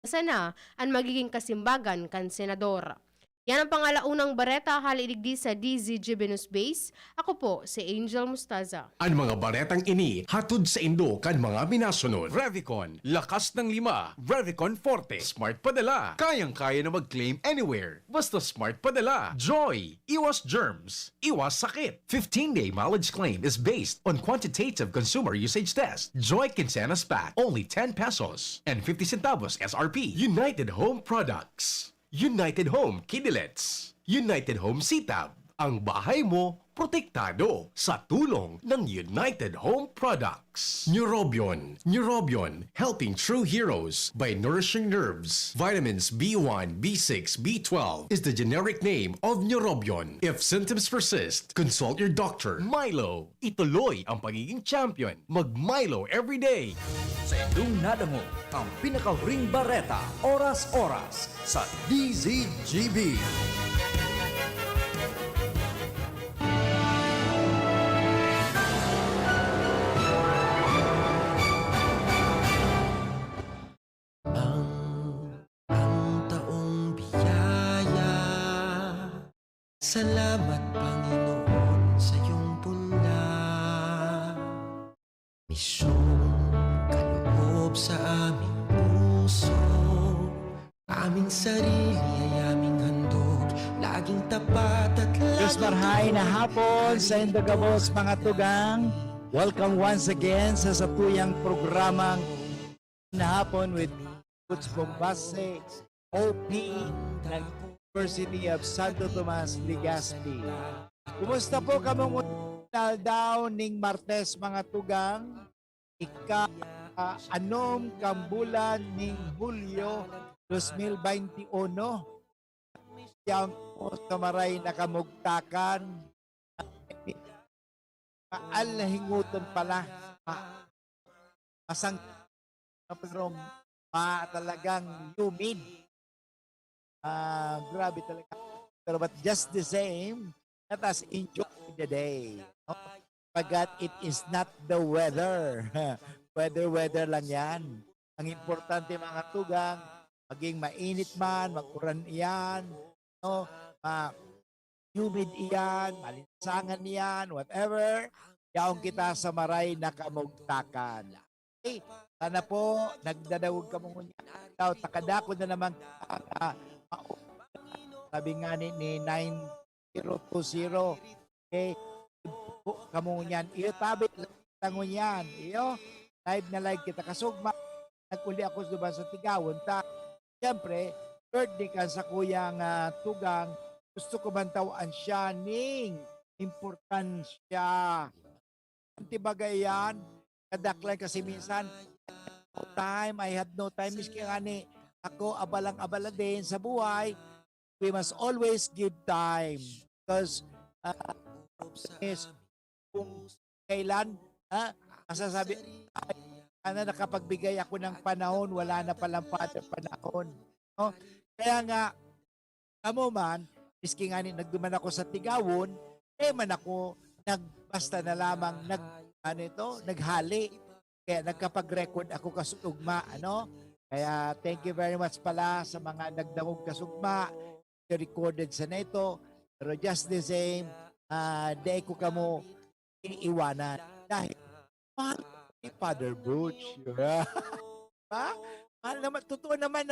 Sana ang magiging kasimbagan kan senador. Yan ang pangalaunang bareta haliligdi sa DZGB News Base. Ako po si Angel Mustaza. Ang mga baretang ini hatod sa Indo kan mga minasunod. Revicon, lakas ng 5. Revicon Forte, smart padala. Kayang-kaya na mag-claim anywhere. Basta smart padala. Joy, iwas germs, iwas sakit. 15-day mileage claim is based on quantitative consumer usage test. Joy Quincenas Pack, only 10 pesos and 50 centavos SRP. United Home Products. United Home Kidilets. United Home Sitab. Ang bahay mo, protektado sa tulong ng United Home Products. Neurobion. Neurobion, helping true heroes by nourishing nerves. Vitamins B1, B6, B12 is the generic name of Neurobion. If symptoms persist, consult your doctor. Milo, ituloy ang pagiging champion. Mag-Milo every day. Sa inyong nadango ang pinaka-ring bareta, oras-oras sa DZGB. Ang taong biyaya. Salamat Panginoon sa iyong punla. Misyong kaloob sa aming puso. Aming sarili ay aming handog. Laging tapat at Diyos laging marhay na hapon sa Indogabos mga tugang. Welcome once again sa satuyang programang na hapon with Coach Bombase, OP ng University of Santo Tomas, Legazpi. Kumusta po kamong daw ning Martes mga tugang? Anom kambulan ning Hulyo 2021. Yang sa maray nakamugtakan. Alhinguton pala. Masang pero talagang humid. Grabe talaga. Pero but just the same, let us enjoy the day. No? Pagkat it is not the weather. Weather lang yan. Ang importante mga tugang, maging mainit man, mag-uran iyan, no? Humid iyan, malinsangan iyan, whatever. Yaong kita sa maray nakamugtakan. Okay, sana po nagdadawog ka mong daw takadako na naman sabi nga ni 9020 okay kamo niyan iyo tabi tangon yan iyo live kita kasugma naguli ako sa Tigawon ta siyempre birthday ka sa kuyang tugang gusto ko bantawan siya ning importansya antibagay yan kadaklan kasi minsan no time, I had no time. Miski nga ni ako abalang-abala din sa buhay. We must always give time. Because kung kailan masasabi na nakapagbigay ako ng panahon, wala na palang panahon. No? Kaya nga, kamo man, miski nga ni nagduman ako sa Tigawon, man ako nagbasta na lamang naghali. Kaya nagkapag-record ako kasugma, ano? Kaya thank you very much pala sa mga nagdangog kasugma, recorded sa neto. Pero just the same, day ko kamo iiwanan. Dahil mahal ni Father Butch. Mahal naman, totoo naman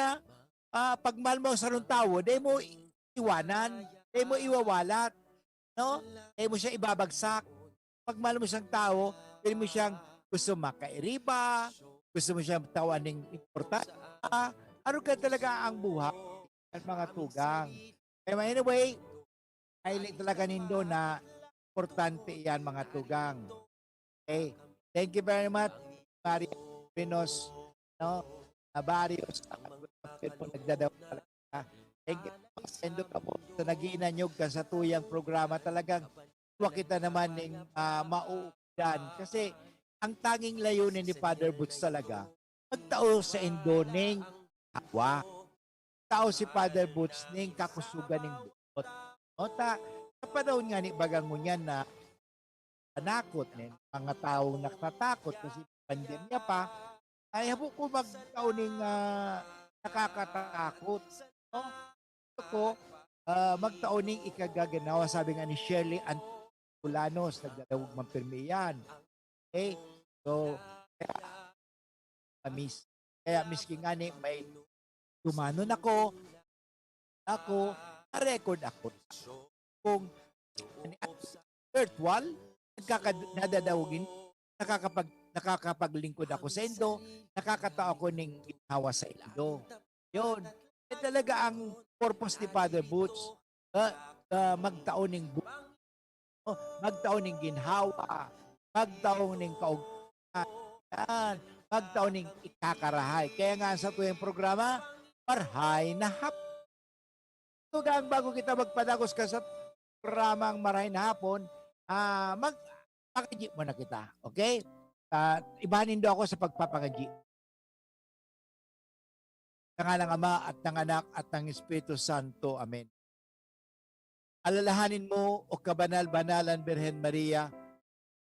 pag mahal mo sa rong tao, day mo iwanan, day mo iwawalat, no? Day mo siya ibabagsak. Pag mahal mo siyang tao, day mo siyang gusto makairiba, gusto mo siyang tawaning importante. Ano ka talaga ang buhay at mga tugang. Kaya anyway, highlight talaga nindo na importante yan mga tugang. Okay. Thank you very much, Mario Pinos, no? Barrios, nagdadaw talaga. Thank you. Sendo ka po sa nag-iinanyog ka sa tuyang programa talagang huwag kita naman ng mauudan. Kasi ang tanging layunin ni Father Butch talaga, magtao sa Indoning hawa. Tao si Father Butch ning kakusugan ng buot. O sa panahon nga ni bagang mo niyan na panakot nin mga taong nakatakot kasi pandemya pa, ay habo ko magtao ning nakakatakot. No? Gusto ko, magtaoning ikagaganawa, sabi nga ni Shirley Antulanos, nagdadawag man pirmi yan. Okay? So, kaya miski nga ni may tumanon ako, na-record ako. Kung virtual, nadadawagin, nakakapaglingkod ako sa Indo, nakakatao ko ng ginawa sa Indo. Yun. Talaga ang purpose ni Father Boots, magtaon ng magtaon ng ginhawa, magtaon ng kaugnayan, magtaon ng ikakarahay. Kaya nga sa tuwing programa, Marhay na Hapon. Tugang bago kita magpadagos ka sa programang Marhay na Hapon, pakijip mo na kita. Okay? Ibahanin do ako sa pagpapakajip. Sa ngalang Ama at ng Anak at ng Espiritu Santo. Amen. Alalahanin mo, o kabanal-banalan Birhen Maria,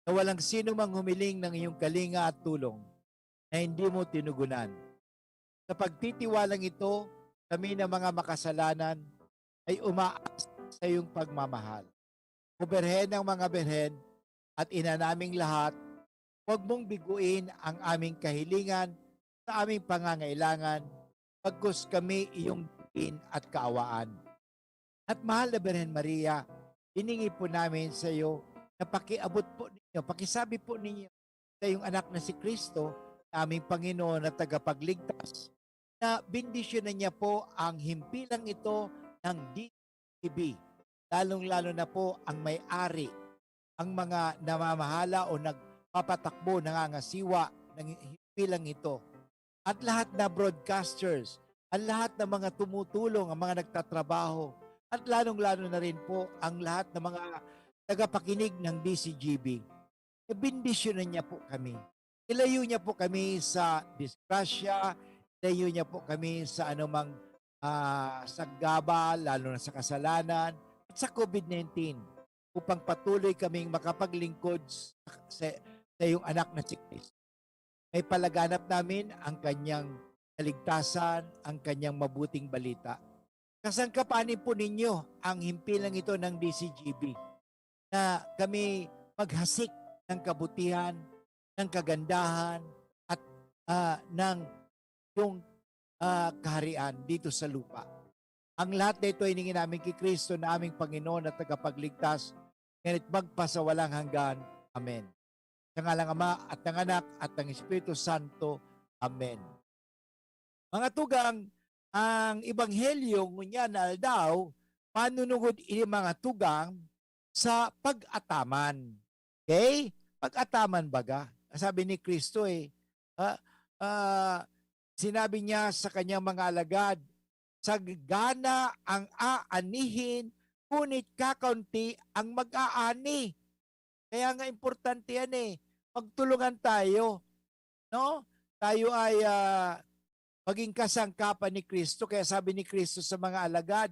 na walang sino mang humiling ng iyong kalinga at tulong na hindi mo tinugunan. Sa pagtitiwalang ito, kami na mga makasalanan ay umaas sa iyong pagmamahal. O Birhen ng mga Birhen at ina naming lahat, huwag mong biguin ang aming kahilingan sa aming pangangailangan, pagkus kami iyong diin at kaawaan. At mahal na Birhen Maria, hiningi po namin sa iyo na pakiabot po ninyo, pakisabi po ninyo sa iyong anak na si Kristo, aming Panginoon at tagapagligtas, na bendisyonan niya po ang himpilang ito ng DCB, lalong-lalo na po ang may-ari, ang mga namamahala o nagpapatakbo, nangangasiwa ng himpilang ito. At lahat na broadcasters, ang lahat ng mga tumutulong, ang mga nagtatrabaho, at lalong-lalo na rin po ang lahat ng mga tagapakinig ng DCGB. Ibindisyonan niya po kami. Ilayo niya po kami sa disgrasya, ilayo niya po kami sa anumang saggaba, lalo na sa kasalanan, at sa COVID-19, upang patuloy kaming makapaglingkod sa iyong anak na si Kristo. May palaganap namin ang kanyang kaligtasan, ang kanyang mabuting balita. Kasangkapanin po ninyo ang himpilang ito ng DCGB na kami maghasik ng kabutihan, ng kagandahan, at ng yung kaharian dito sa lupa. Ang lahat na ito ay hingin namin kay Kristo na aming Panginoon at tagapagligtas, ngunit magpasawalang hanggan. Amen. Sa ngalang Ama at ng Anak at ng Espiritu Santo. Amen. Mga tugang, ang Ebanghelyo ngunya na aldaw, manunugod ini mga tugang sa pag-ataman. Okay? Pag-ataman baga. Sabi ni Kristo sinabi niya sa kanyang mga alagad, sagana ang aanihin, ngunit kakaunti ang mag-aani. Kaya nga importante yan magtulungan tayo. No? Tayo ay maging kasangkapan ni Kristo. Kaya sabi ni Kristo sa mga alagad,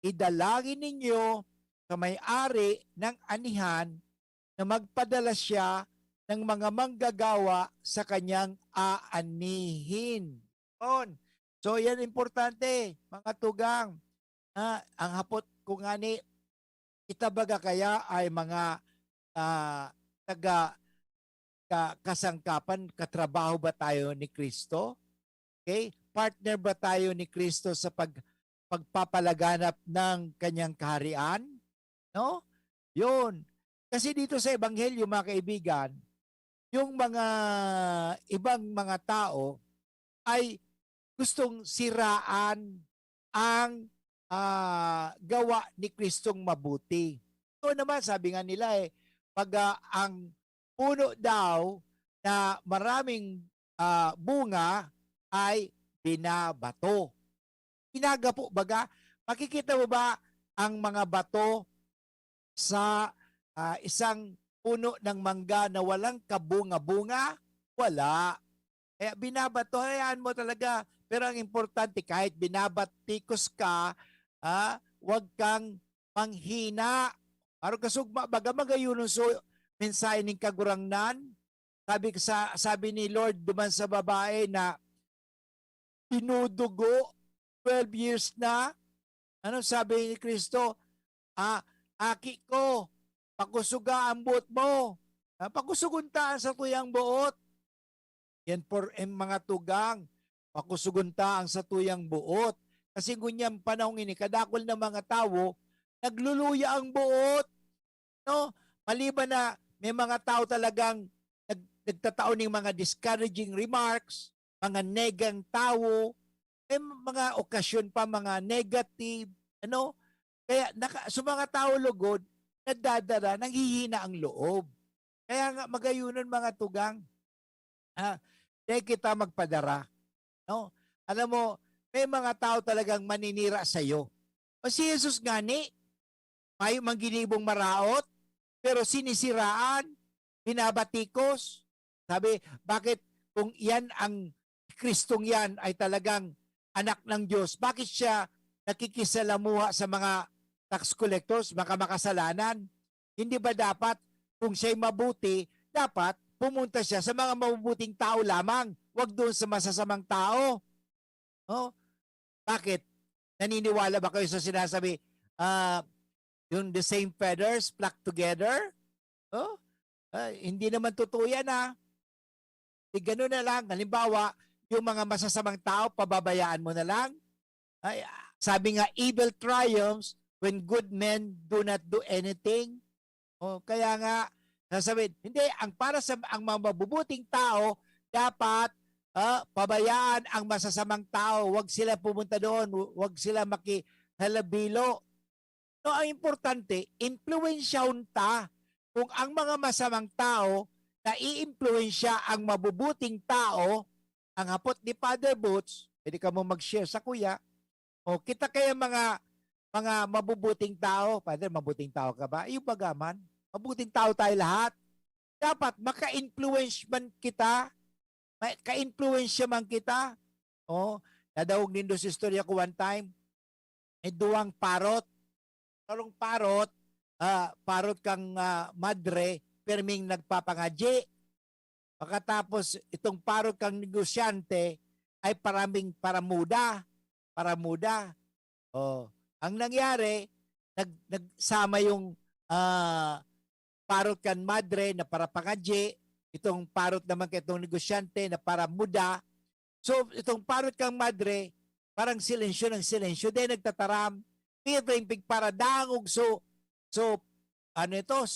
idalangin ninyo sa may-ari ng anihan na magpadala siya ng mga manggagawa sa kanyang aanihin. So yan importante, mga tugang. Ang hapot ko nga ni, itabaga kaya ay mga kasangkapan, katrabaho ba tayo ni Kristo? Okay? Partner ba tayo ni Kristo sa pagpapalaganap ng kanyang kaharian? No? Yun. Kasi dito sa Ebanghelyo, mga kaibigan, yung mga ibang mga tao ay gustong siraan ang gawa ni Kristong mabuti. Ito naman, sabi nga nila pag ang puno daw na maraming bunga ay binabato. Pinagapo baga, makikita mo ba ang mga bato sa isang puno ng mangga na walang kabunga-bunga? Wala. Kaya binabato, hayaan mo talaga. Pero ang importante, kahit binabatikos ka, wag kang manghina. Araw kasugma, baga magayunon so mensahe ng kagurangnan. Sabi ni Lord duman sa babae na dinudugo, 12 years na. Ano sabi ni Kristo? Aki ko, pakusuga ang buot mo. Pakusuguntaan sa tuyang buot. Yan for mga tugang. Pakusuguntaan sa tuyang buot. Kasi gunyang panahong ini, kadakol ng mga tao, nagluluya ang buot. No? Maliban na may mga tao talagang nagtatao ng mga discouraging remarks, mga negang tao, may mga okasyon pa, mga negative, ano? Kaya sa mga tao lugod, nadadala, nanghihina ang loob. Kaya nga magayunan mga tugang, dahil kita magpadara. No? Alam mo, may mga tao talagang maninira sa iyo. O si Jesus gani, may mangginibong maraot, pero sinisiraan, binabatikos. Sabi, bakit kung yan ang Kristong yan ay talagang anak ng Diyos, bakit siya nakikisalamuha sa mga tax collectors, mga makasalanan? Hindi ba dapat, kung siya'y mabuti, dapat pumunta siya sa mga mabubuting tao lamang, wag doon sa masasamang tao. Oh, bakit? Naniniwala ba kayo sa sinasabi, yung the same feathers flock together? Oh, hindi naman totoo yan gano'n na lang. Halimbawa, yung mga masasamang tao, pababayaan mo na lang. Ay, sabi nga, evil triumphs when good men do not do anything. Oh, kaya nga, sasabihin, hindi, para sa ang mga mabubuting tao, dapat pabayaan ang masasamang tao. Huwag sila pumunta doon. Huwag sila makihalabilo. No, ang importante, influensyahon ta. Kung ang mga masamang tao na i-influensya ang mabubuting tao, ang hapot ni Father Boots, pwede ka mo mag-share sa kuya, o kita kaya mga mabubuting tao, Father, mabuting tao ka ba? Yung bagaman, mabuting tao tayo lahat. Dapat maka-influence man kita, ka-influensya man kita. O, nadawag nindo sa istorya ko one time, may duwang parot. Tarong parot, parot kang madre, perming nagpapangadji. Pagkatapos itong parot kang negosyante ay paramuda. Ang nangyari, nagsama yung parot kan madre na para pangadji, itong parot naman kay itong negosyante na para muda. So itong parot kang madre, parang silensyo ng silensyo, dahil nagtataram, pig para dangog so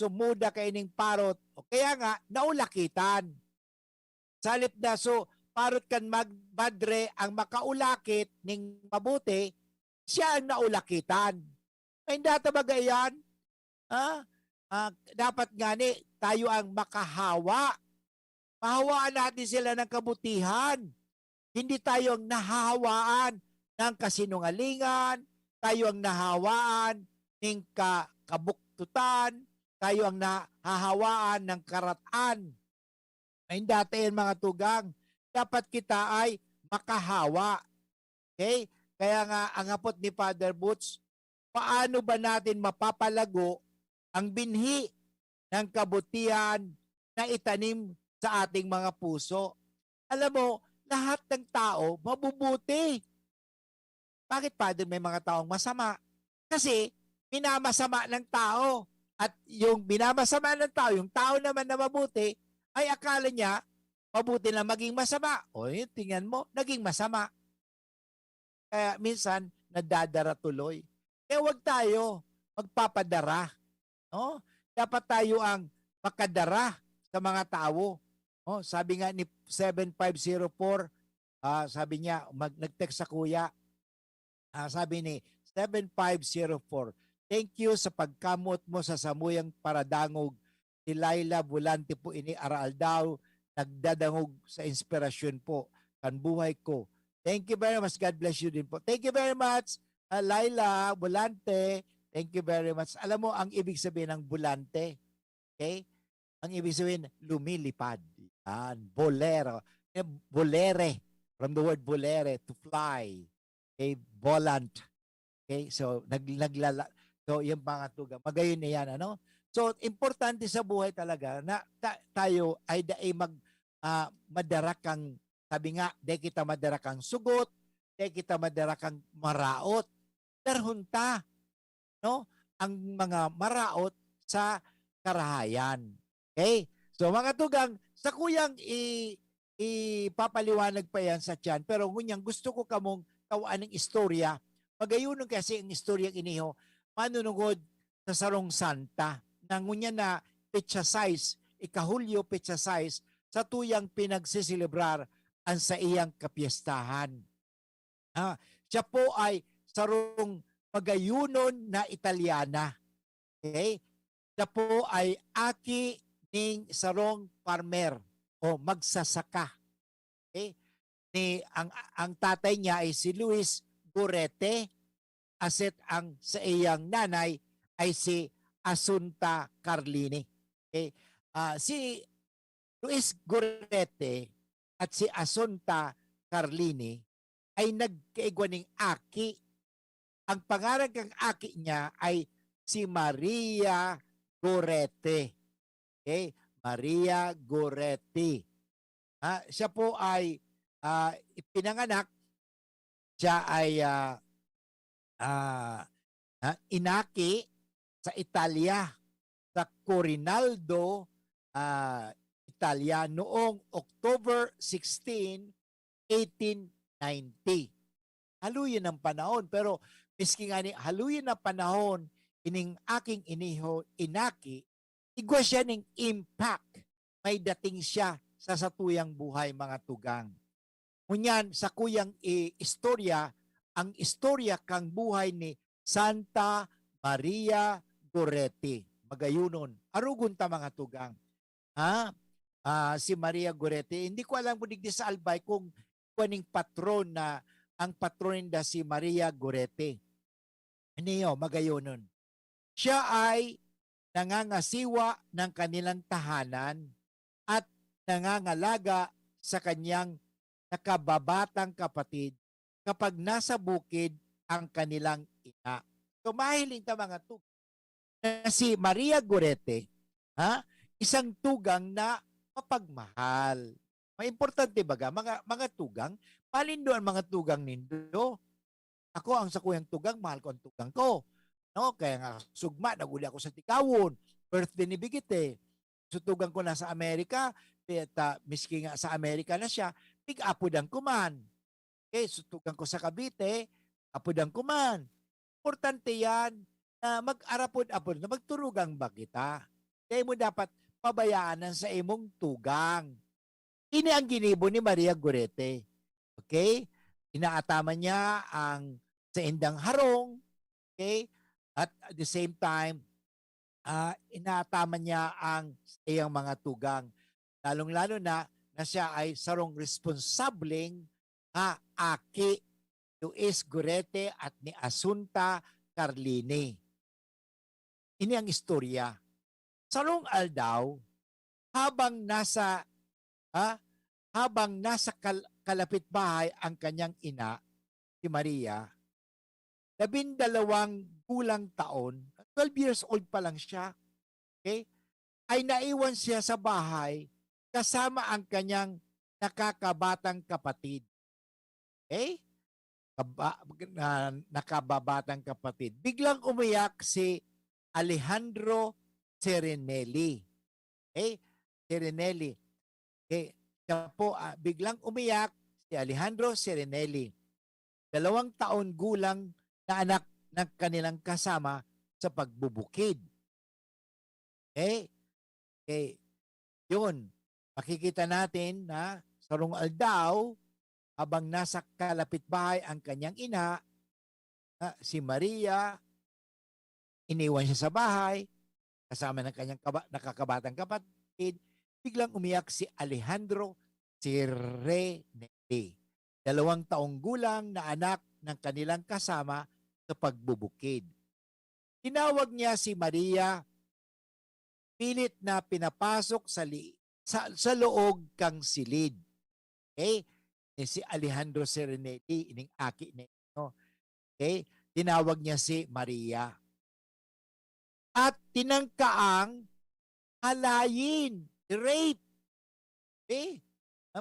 muda kay ning parot. O kaya nga naulakitan. Salip na so parot kan madre ang makaulakit ning mabuti, siya ang naulakitan. Ay data bagayan. Dapat gani tayo ang makahawa. Mahawaan natin sila ng kabutihan. Hindi tayo ang nahahawaan ng kasinungalingan, tayo ang nahawaan ng kabuktutan, tayo ang nahahawaan ng karatan. Ay dati yan mga tugang, dapat kita ay makahawa. Okay? Kaya nga ang hapot ni Father Boots, paano ba natin mapapalago ang binhi ng kabutihan na itanim sa ating mga puso? Alam mo, lahat ng tao mabubuti. Bakit, Father, may mga taong masama? Kasi minamasama ng tao. At yung minamasama ng tao, yung tao naman na mabuti, ay akala niya mabuti na maging masama. O yun, tingnan mo, naging masama. Kaya minsan, nadadara tuloy. Kaya huwag tayo magpapadara. No? Dapat tayo ang makadara sa mga tao. No? Sabi nga ni 7504, sabi niya, nag-text sa kuya, sabi ni 7504, thank you sa pagkamot mo sa samuyang paradangog. Si Laila Bulante po ini aral daw, nagdadangog sa inspirasyon po. Kan buhay ko. Thank you very much. God bless you din po. Thank you very much, Laila Bulante. Thank you very much. Alam mo ang ibig sabihin ng bulante? Okay? Ang ibig sabihin, lumilipad. Bolero. Bolere. From the word bolere, to fly. Okay, volant. Okay, so so yung mga tuga. Magayon na yan, ano? So importante sa buhay talaga na tayo ay madarak kang, sabi nga, di kita madarak kang sugot, Kaya kita madara kang maraot. Darhunta, no? Ang mga maraot sa karahayan. Okay? So mga tugang, sa kuyang ipapaliwanag pa yan sa tiyan, pero ngunyang gusto ko kamong tawaan ng istorya, magayunon kasi ang istoryang iniho, manunungod sa Sarong Santa, na ngunya na petsa 6, ikahulyo petsa 6, sa tuyang pinagsisilibrar ang sa iyang kapiestahan. Siya po ay sarong magayunon na Italiana. Okay? Siya po ay aki ning sarong farmer o magsasaka. Okay? Ang tatay niya ay si Luis Gorete, aset ang sa iyang nanay ay si Asunta Carlini. Okay? Si Luis Gorete at si Asunta Carlini ay nagkaigwa ng aki. Ang pangalan kang aki niya ay si Maria Gorete. Okay? Maria Gorete. Siya po ay ipinanganak. Siya ay inaki sa Italia, sa Corinaldo, Italia, noong October 16, 1890. Haluyin ang panahon, pero miski nga ni haluyin ang panahon, ining aking iniho, inaki, igwa siya ng impact. May dating siya sa satuyang buhay, mga tugang. Ngunyan, sa kuyang istorya, ang istorya kang buhay ni Santa Maria Gorete. Magayunon. Arugon ta, mga tugang. Si Maria Gorete, hindi ko alam kung digdi sa Albay kung kuning patron na ang patronin da si Maria Gorete. Niyo, magayunon. Siya ay nangangasiwa ng kanilang tahanan at nangangalaga sa kanyang nakababatang kapatid kapag nasa bukid ang kanilang ina. So mahiling ta, mga tugang na si Maria Gorete, isang tugang na mapagmahal. May importante baga, mga tugang, palindo ang mga tugang nindo. Ako ang sa kuyang tugang, mahal ko ang tugang ko. No, kaya nga sugma, naguli ako sa Tikawon, birthday ni Bigite. Sutugang ko na sa Amerika, miski nga sa Amerika na siya, pig-apod ang kuman. Okay, sutugang ko sa Cavite, apod ang kuman. Importante yan na mag-arapod-apod, na magturugang ba kita. Kaya mo dapat pabayaanan sa imong tugang. Ini ang ginibo ni Maria Gorete. Okay? Inaataman niya ang sa indang harong. Okay? At the same time, inaataman niya ang iyang mga tugang. Lalong-lalo na siya ay sarong responsableng aki Luis Gorete at ni Asunta Carlini. Ini ang istorya. Sarong aldaw, habang nasa kalapit bahay ang kanyang ina, si Maria, 12 gulang taon, 12 years old pa lang siya, okay, ay naiwan siya sa bahay kasama ang kanyang nakakabatang kapatid. Okay? Nakababatang kapatid. Biglang umiyak si Alejandro Serenelli. Okay? Serenelli. Okay? Siya po, biglang umiyak si Alejandro Serenelli. 2 taon gulang na anak ng kanilang kasama sa pagbubukid. Okay? Okay. Yun. Makikita natin na sarong aldaw, habang nasa kalapit bahay ang kanyang ina, si Maria, iniwan siya sa bahay, kasama ng kanyang nakakabatang kapatid, biglang umiyak si Alejandro Serenelli. 2 taong gulang na anak ng kanilang kasama sa pagbubukid. Tinawag niya si Maria, pilit na pinapasok sa loob kang silid. Okay? Si Alejandro Serenelli, ining aki niya. Okay? Tinawag niya si Maria. At tinangkaang halayin, rape. Okay?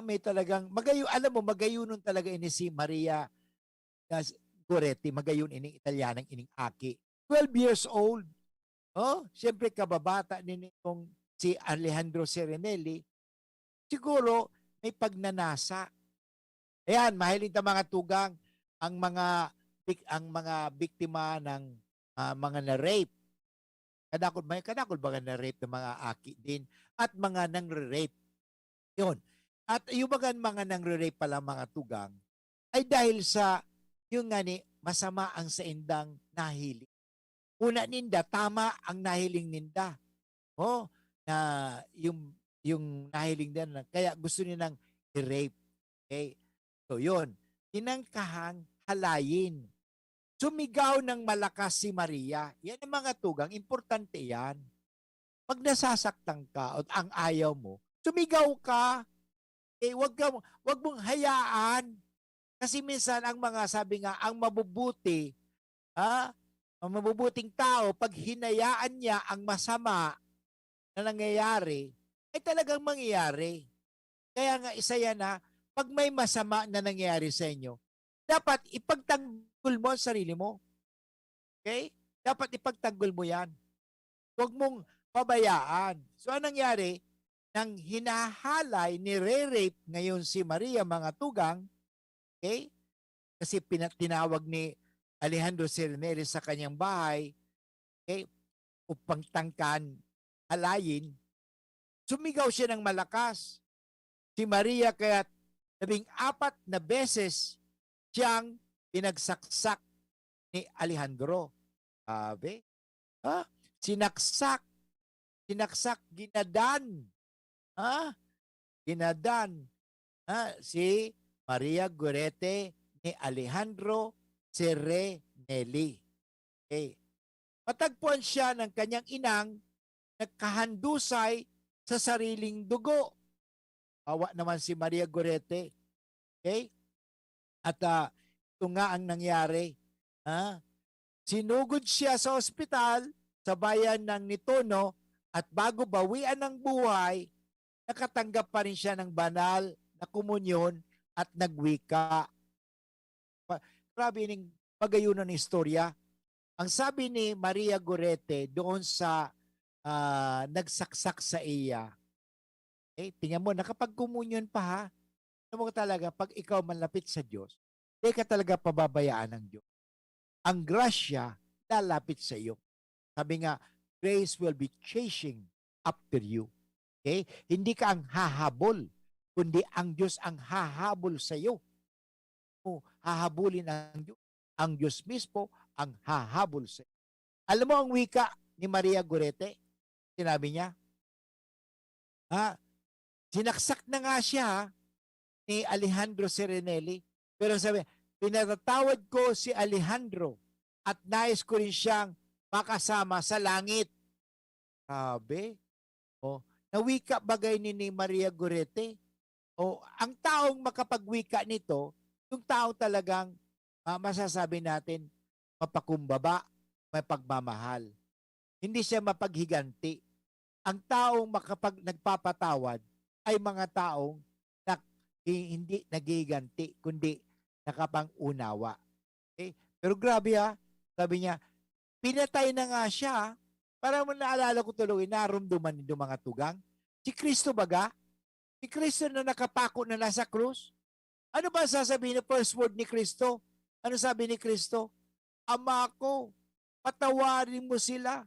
May talagang, alam mo, magayunon talaga ini si Maria Nas Goretti, magayon ining Italianang ining aki. 12 years old. Oh, siyempre kababata nitong si Alejandro Serenelli, siguro may pagnanasa. Ayan, mahilig ta mga tugang ang mga biktima ng mga na-rape. Kadakol ba nga na-rape ng mga aki din at mga nang-rape. Yun. At yung mga nang-rape pala mga tugang ay dahil sa yung nga ni masama ang sa indang nahiling. Una ninda, tama ang nahiling ninda. Oh, na yung nahiling din, kaya gusto nilang i-rape. Okay? So yun, tinangkahang halayin. Sumigaw ng malakas si Maria. Yan ang mga tugang, importante yan. Pag nasasaktan ka o ang ayaw mo, sumigaw ka. Eh, wag mong hayaan. Kasi minsan ang mga sabi nga, ang mabubuti, ang mabubuting tao, pag hinayaan niya ang masama na nangyayari, ay talagang mangyayari. Kaya nga isa yan pag may masama na nangyayari sa inyo, dapat ipagtanggol mo ang sarili mo. Okay? Dapat ipagtanggol mo yan. Huwag mong pabayaan. So anong nangyari? Nang hinahalay, nire-rape ngayon si Maria mga tugang, okay? Kasi tinawag ni Alejandro Serenelli sa kanyang bahay, okay? Upang tangkan, halayin, sumigaw siya ng malakas. Si Maria kaya 14 na beses siyang pinagsaksak ni Alejandro. Sabi, sinaksak, ginadan. Ginadan. Si Maria Goretti ni Alejandro Serenelli. Okay. Matagpuan siya ng kanyang inang nagkahandusay sa sariling dugo. Awa naman si Maria Goretti. Okay? At ito nga ang nangyari. Sinugod siya sa ospital sa bayan ng Nitono at bago bawian ng buhay, nakatanggap pa rin siya ng banal na komunyon at nagwika. Grabe ning pagayunan ng istorya. Ang sabi ni Maria Goretti doon sa nagsaksak sa iya, tingnan mo, nakapag-komunyon pa ha. Alam mo talaga, pag ikaw malapit sa Diyos, hindi ka talaga pababayaan ng Diyos. Ang grasya lalapit sa iyo. Sabi nga, grace will be chasing after you. Okay? Hindi ka ang hahabol, kundi ang Diyos ang hahabol sa iyo. Hahabulin ang Diyos. Ang Diyos mismo ang hahabol sa iyo. Alam mo ang wika ni Maria Goretti? Sinabi niya, sinaksak na nga siya ni Alejandro Serenelli, pero sabi, pinatatawad ko si Alejandro at nais ko rin siyang makasama sa langit. Sabi, nawika bagay ni Maria Goretti. Ang taong makapagwika nito, yung taong talagang masasabi natin mapakumbaba, may pagmamahal. Hindi siya mapaghiganti. Ang taong nagpapatawad ay mga taong hindi naghiganti, kundi nakapangunawa. Okay? Pero grabe sabi niya, pinatay na nga siya. Para mo naalala ko tuloy, narumduman nito mga tugang. Si Kristo baga? Si Kristo na nakapako na nasa krus? Ano ba sasabihin ng first word ni Kristo? Ano sabi ni Kristo? Ama ko, patawarin mo sila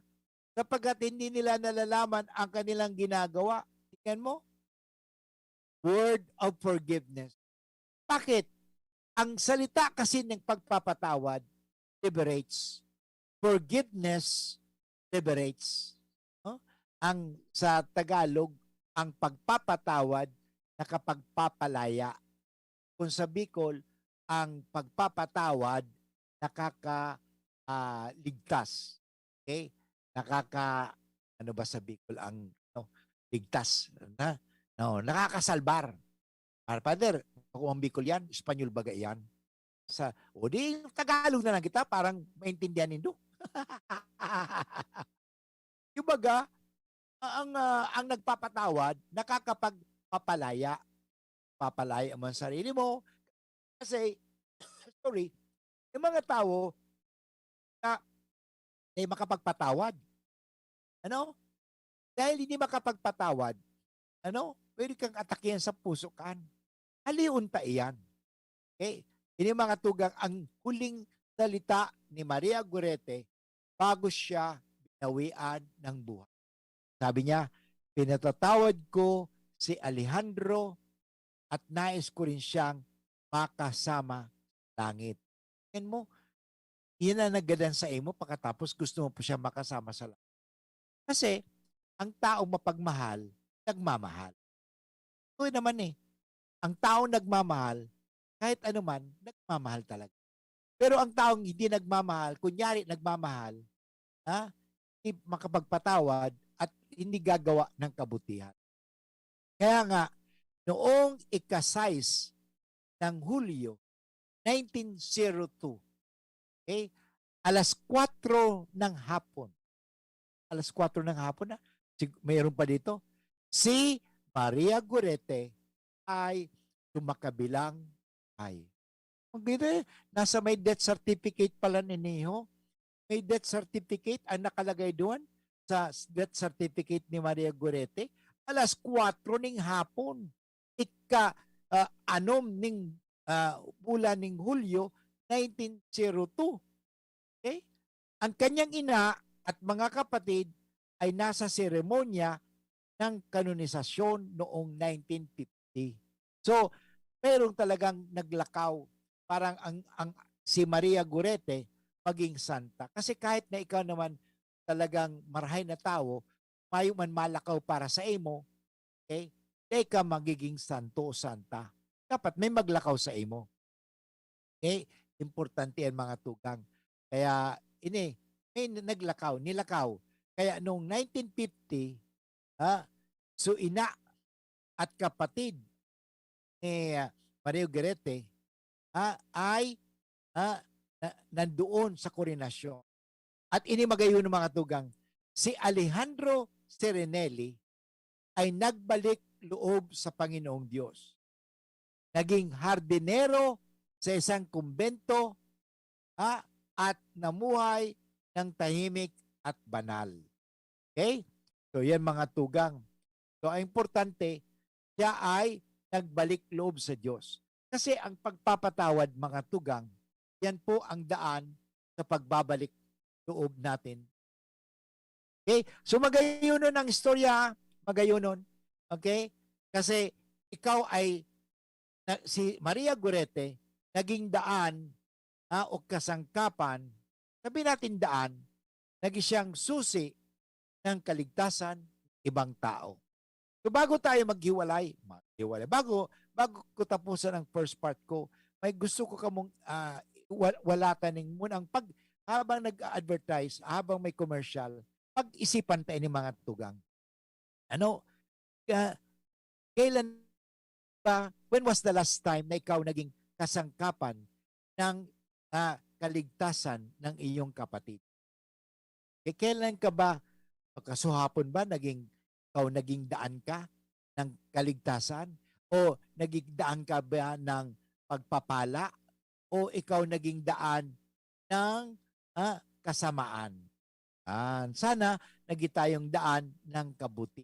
sapagkat hindi nila nalalaman ang kanilang ginagawa. Tingnan mo. Word of forgiveness. Bakit? Ang salita kasi ng pagpapatawad liberates. Forgiveness liberates. Ang sa Tagalog, ang pagpapatawad nakapagpapalaya. Kung sa Bicol, ang pagpapatawad nakakaligtas. Okay? Ano ba sa Bicol ang ligtas? Nakakasalbar. Father, kung ang Bicol yan, Espanyol baga yan. Di Tagalog na lang kita, parang maintindihan nindo. Yung baga, ang nagpapatawad, nakakapagpapalaya. Papalaya mo ang sarili mo. Kasi, Yung mga tao na ay makapagpatawad. Ano? Dahil hindi makapagpatawad, pwede kang atakihan sa puso kan. Haliunta iyan. Okay? Ini mga tugang ang huling salita ni Maria Gorete bago siya binawian ng buhay. Sabi niya, pinatatawad ko si Alejandro at nais ko rin siyang makasama sa langit. Yan mo, yan ang nagadan sa imo pagkatapos gusto mo po siya makasama sa langit. Kasi, ang taong mapagmahal, nagmamahal. Ito naman ang taong nagmamahal, kahit anuman, nagmamahal talaga. Pero ang taong hindi nagmamahal, kunyari nagmamahal, hindi makapagpatawad at hindi gagawa ng kabutihan. Kaya nga, noong ika-6 ng Hulyo, 1902, okay, alas 4 ng hapon, mayroon pa dito, si Maria Gorete ay tumakabilang ay. Nasa may death certificate pala ni Neho. May death certificate ang nakalagay doon sa death certificate ni Maria Gorete. Alas 4 ng hapon. Ika-anom ng bulan ng Hulyo 1902. Okay? Ang kanyang ina at mga kapatid ay nasa seremonya ng kanonisasyon noong 1950. So, mayroong talagang naglakaw parang si Maria Gorete maging santa. Kasi kahit na ikaw naman talagang marahay na tao, mayo man malakaw para sa imo, okay? Di ka magiging santo o santa. Dapat may maglakaw sa imo. Okay? Importante yan mga tugang. Kaya, may nilakaw. Kaya noong 1950, so ina at kapatid ni Maria Gorete ay nandoon sa koronasyon. At inimagayon ng mga tugang, si Alejandro Serenelli ay nagbalik loob sa Panginoong Diyos. Naging hardinero sa isang kumbento at namuhay ng tahimik at banal. Okay? So yan mga tugang. So ang importante, siya ay nagbalik loob sa Diyos. Kasi ang pagpapatawad mga tugang, yan po ang daan sa pagbabalik loob natin. Okay? So magayunon ang istorya, magayunon. Okay? Kasi ikaw ay, si Maria Gorete, naging daan o kasangkapan, sabi natin daan, naging siyang susi ng kaligtasan ibang tao. So bago tayo maghiwalay, bago ko tapusan ang first part ko, may gusto ko kamong walataning munang habang nag-advertise, habang may commercial, pag-isipan tayo ni mga tugang. Kailan ba, when was the last time na ikaw naging kasangkapan ng kaligtasan ng iyong kapatid? Kailan ka ba, kasuhapon ba, ikaw naging daan ka ng kaligtasan? O naging daan ka ba ng pagpapala? O ikaw naging daan ng kasamaan? Sana naging tayong daan ng kabuti.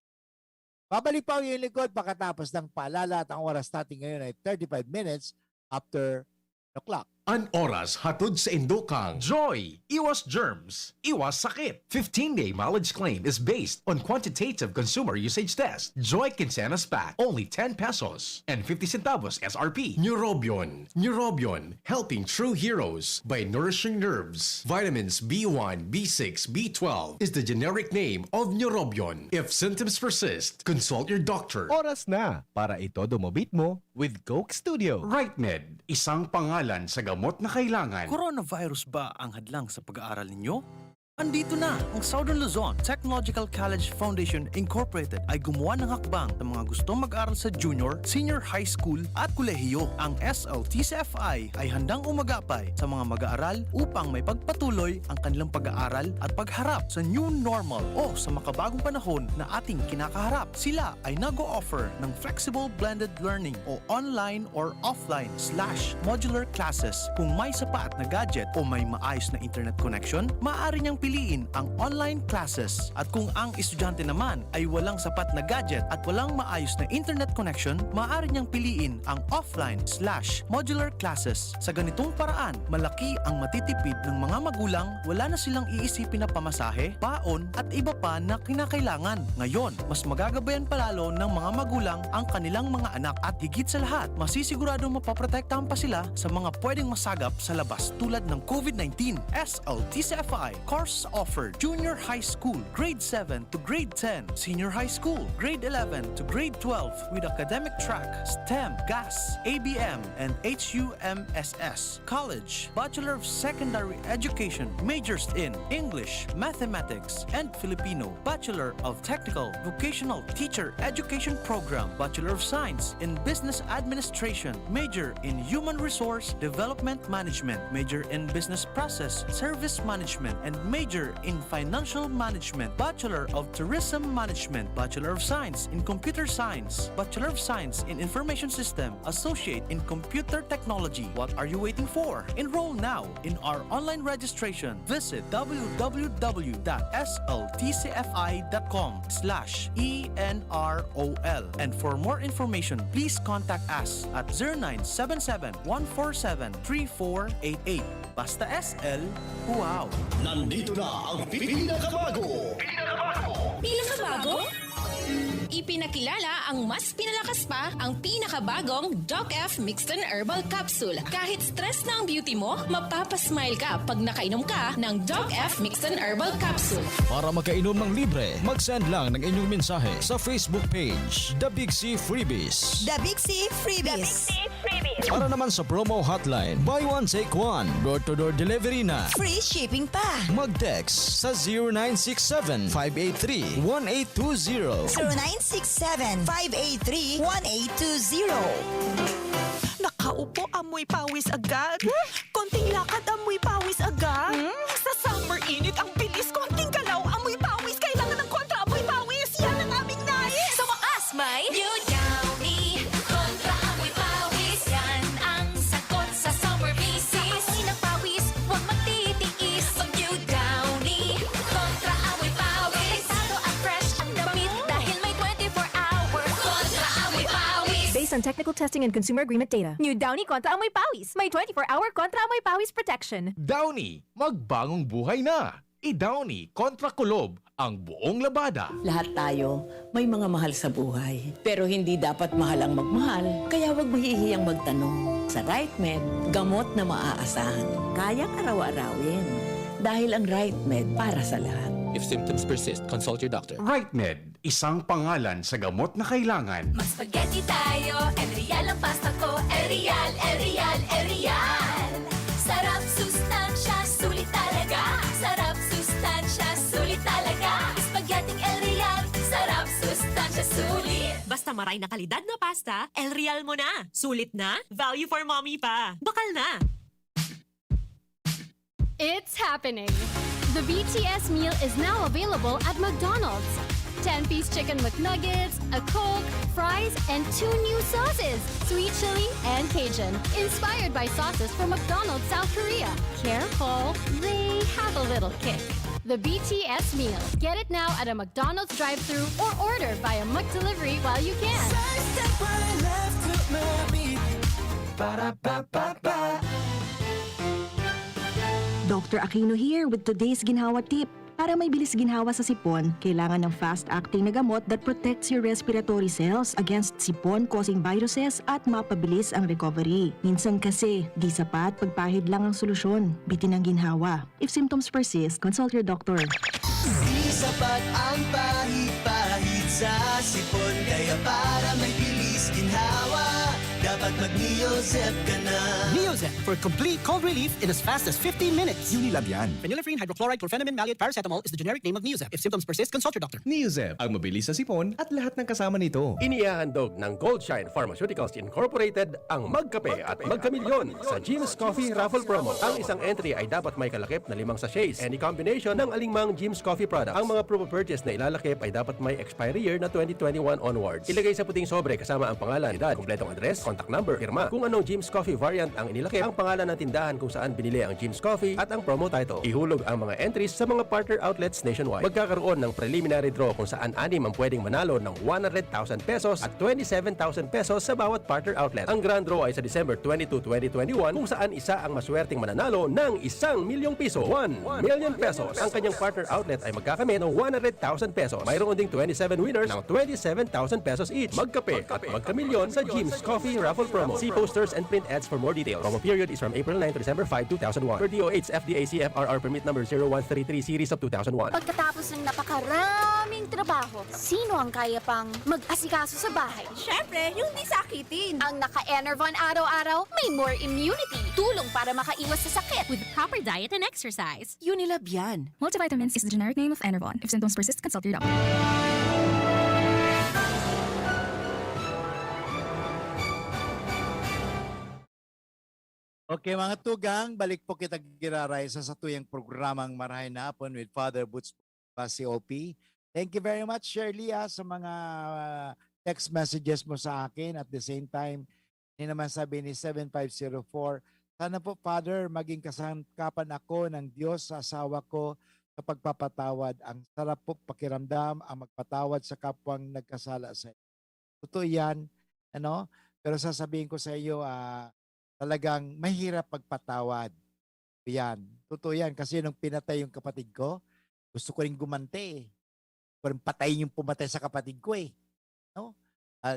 Babalik pa yung likod pagkatapos ng paalala at ang oras natin ngayon ay 35 minutes after the clock. An oras hatod sa Indokang. Joy! Iwas germs. Iwas sakit. 15-day mileage claim is based on quantitative consumer usage test. Joy Quincenas Pack. Only 10 pesos and 50 centavos SRP. Neurobion. Neurobion. Helping true heroes by nourishing nerves. Vitamins B1, B6, B12 is the generic name of Neurobion. If symptoms persist, consult your doctor. Oras na para itodo mo beat mo with Coke Studio. RightMed. Isang pangalan sa gamot na kailangan. Coronavirus ba ang hadlang sa pag-aaral ninyo? Andito na ang Southern Luzon Technological College Foundation Incorporated ay gumawa ng hakbang sa mga gustong mag-aral sa junior, senior high school at kolehiyo. Ang SLTCFI ay handang umagapay sa mga mag-aaral upang may pagpatuloy ang kanilang pag-aaral at pagharap sa new normal o sa makabagong panahon na ating kinakaharap. Sila ay nag-o-offer ng flexible blended learning o online or offline/modular classes. Kung may sapat na gadget o may maayos na internet connection, maaari niyang piliin ang online classes. At kung ang estudyante naman ay walang sapat na gadget at walang maayos na internet connection, maaari niyang piliin ang offline/modular classes. Sa ganitong paraan, malaki ang matitipid ng mga magulang, wala na silang iisipin na pamasahe, baon at iba pa na kinakailangan. Ngayon, mas magagabayan palalo ng mga magulang ang kanilang mga anak at higit sa lahat, masisiguradong mapaprotektahan pa sila sa mga pwedeng masagap sa labas tulad ng COVID-19. SLTCFI course offered junior high school, grade 7 to grade 10, senior high school, grade 11 to grade 12 with academic track, STEM, GAS, ABM, and HUMSS. College, Bachelor of Secondary Education, majors in English, Mathematics, and Filipino, Bachelor of Technical Vocational Teacher Education Program, Bachelor of Science in Business Administration, major in Human Resource Development Management, major in Business Process Service Management, and major in Financial Management, Bachelor of Tourism Management, Bachelor of Science in Computer Science, Bachelor of Science in Information System, Associate in Computer Technology. What are you waiting for? Enroll now in our online registration. Visit www.sltcfi.com/enrol. And for more information, please contact us at 0977-147-3488. Basta SL, wow! Nandito na ang pinakabago! Pinakabago? Ipinakilala ang mas pinalakas pa ang pinakabagong Doc F Mixed and Herbal Capsule. Kahit stress na ang beauty mo, mapapasmile ka pag nakainom ka ng Doc F Mixed and Herbal Capsule. Para makainom ng libre, mag-send lang ng inyong mensahe sa Facebook page, The Big C Freebies. The Big C Freebies. Para naman sa promo hotline, buy one take one, door-to-door delivery na. Free shipping pa. Mag-text sa 0967-583-1820. 0967-583-1820. Nakaupo, amoy pawis agad. Konting lakad, amoy pawis agad. Sa summer init, ang bilis. Konting galaw, amoy pawis. Kailangan ng kontra, amoy pawis. Yan ang aming nais. Sa wakas, may New Downy kontra amoy pawis. Yan ang sagot sa summer bisis. Amoy ng pawis, huwag magtitiis. Pag New Downy kontra amoy pawis. Tado at fresh ang damit dahil may 24-hour kontra amoy pawis. Based on technical testing and consumer agreement data. New Downy Kontra Amoy Pawis. May 24-hour Kontra Amoy Pawis protection. Downy, magbagong buhay na. I-Downy kontra kulob ang buong labada. Lahat tayo may mga mahal sa buhay. Pero hindi dapat mahal ang magmahal. Kaya huwag mahihiyang magtanong. Sa RightMed, gamot na maaasahan. Kayang araw-arawin. Dahil ang RightMed para sa lahat. If symptoms persist, consult your doctor. RightMed, isang pangalan sa gamot na kailangan. Mag spaghetti tayo, Erial ang pasta ko. Erial, Erial, Erial. Sarap, sustansya, sulit talaga. Sarap, sustansya, sulit talaga. Spaghetti Erial, sarap, sustansya, sulit. Basta maray na kalidad na pasta, El Real mo na. Sulit na, value for mommy pa. Bakal na. It's happening! The BTS meal is now available at McDonald's. 10-piece chicken McNuggets, a Coke, fries, and 2 new sauces, sweet chili and Cajun, inspired by sauces from McDonald's South Korea. Careful, they have a little kick. The BTS meal. Get it now at a McDonald's drive-thru or order via McDelivery while you can. Dr. Aquino here with today's ginhawa tip. Para may bilis ginhawa sa sipon, kailangan ng fast-acting na gamot that protects your respiratory cells against sipon-causing viruses at mapabilis ang recovery. Minsan kasi, di sapat pagpahid lang ang solusyon. Bitin ang ginhawa. If symptoms persist, consult your doctor. Di sapat ang pahit-pahit sa sipon, kaya para may bilis ginhawa, dapat at mag-Neozep ka na. Neozep for complete cold relief in as fast as 15 minutes. Unilab yan. Phenylephrine, hydrochloride, chlorpheniramine, maleate, paracetamol is the generic name of Neozep. If symptoms persist, consult your doctor. Neozep, ang mabilis sa sipon at lahat ng kasama nito. Inihahandog ng Goldshine Pharmaceuticals Incorporated ang Magkape at Magkamilyon sa Jim's Coffee Raffle Promo. Ang isang entry ay dapat may kalakip na 5 sachets. Any combination ng alingmang Jim's Coffee products. Ang mga promo purchase na ilalakip ay dapat may expiry year na 2021 onwards. Ilagay sa puting sobre kasama ang pangalan, edad, kumpletong address, contact number, firma. Kung anong Jim's Coffee variant ang inilakip, ang pangalan ng tindahan kung saan binili ang Jim's Coffee at ang promo title. Ihulog ang mga entries sa mga partner outlets nationwide. Magkakaroon ng preliminary draw kung saan 6 ang pwedeng manalo ng 100,000 pesos at 27,000 pesos sa bawat partner outlet. Ang grand draw ay sa December 22, 2021 kung saan isa ang maswerteng mananalo ng 1 milyong piso. 1 million pesos. Ang kanyang partner outlet ay magkakamit ng 100,000 pesos. Mayroon ding 27 winners ng 27,000 pesos each. Magkape at magkamilyon sa Jim's Coffee Raffle Promo. See posters and print ads for more details. Promo period is from April 9 to December 5, 2001. Per DOH FDA CFRR permit number 0133 series of 2001. Pagkatapos ng napakaraming trabaho, sino ang kaya pang mag-asikaso sa bahay? Siyempre, yung di sakitin. Ang naka-Enervon araw-araw, may more immunity. Tulong para makaiwas sa sakit. With proper diet and exercise. Unilab yan. Multivitamins is the generic name of Enervon. If symptoms persist, consult your doctor. Okay mga tugang, balik po kita giraray sa tuyang programang Marahay na Hapon with Father Boots COP. Thank you very much Shirley sa mga text messages mo sa akin. At the same time, ni naman sabi ni 7504, sana po Father, maging kasangkapan ako ng Diyos sa asawa ko sa pagpapatawad. Ang sarap po pakiramdam ang magpatawad sa kapwang nagkasala sa iyo. Totoo yan, ano? Pero sasabihin ko sa iyo, talagang mahirap magpatawad. Yan. Totoo yan. Kasi nung pinatay yung kapatid ko, gusto ko rin gumante eh. Gusto ko rin patayin yung pumatay sa kapatid ko eh. No?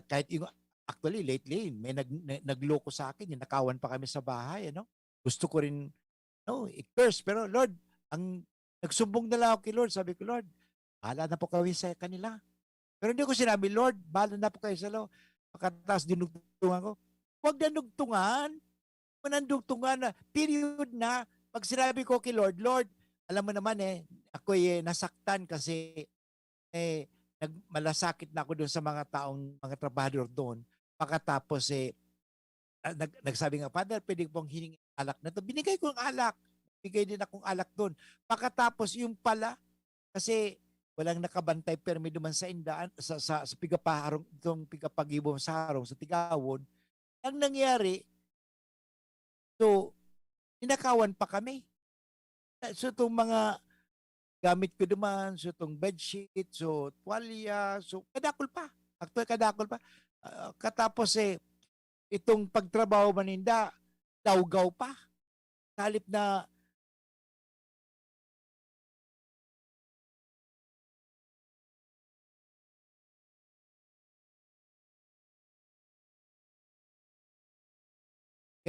Kahit yung, actually, lately, may nagloko sa akin. Yung nakawan pa kami sa bahay. Ano? Gusto ko rin, no, i-curse. Pero Lord, ang nagsumbong na lang ako kay Lord. Sabi ko, Lord, bahala na po kami sa kanila. Pero hindi ko sinabi, Lord, bahala na po kayo sa Lord. Pagkatapos dinugtungan ko, huwag na nugtungan. Manandugtungan na, period na. Pag sinabi ko kay Lord, Lord, alam mo naman ako nasaktan kasi malasakit na ako doon sa mga taong, mga trabahador doon. Pagkatapos nagsabi nga, Father, pwede pong hiningi alak na to. Binigay ko ang alak. Bigay din akong alak doon. Pagkatapos yung pala, kasi walang nakabantay permi duman sa indaan, sa pigapaharong, itong pigapagibong sa harong, sa Tigawon. Ang nangyari, so, ninakawan pa kami. So, itong mga gamit ko naman, so itong bedsheet, so tuwalya, so kadakol pa. Actually, kadakol pa. Katapos itong pagtrabaho maninda, dawgaw pa. Salip na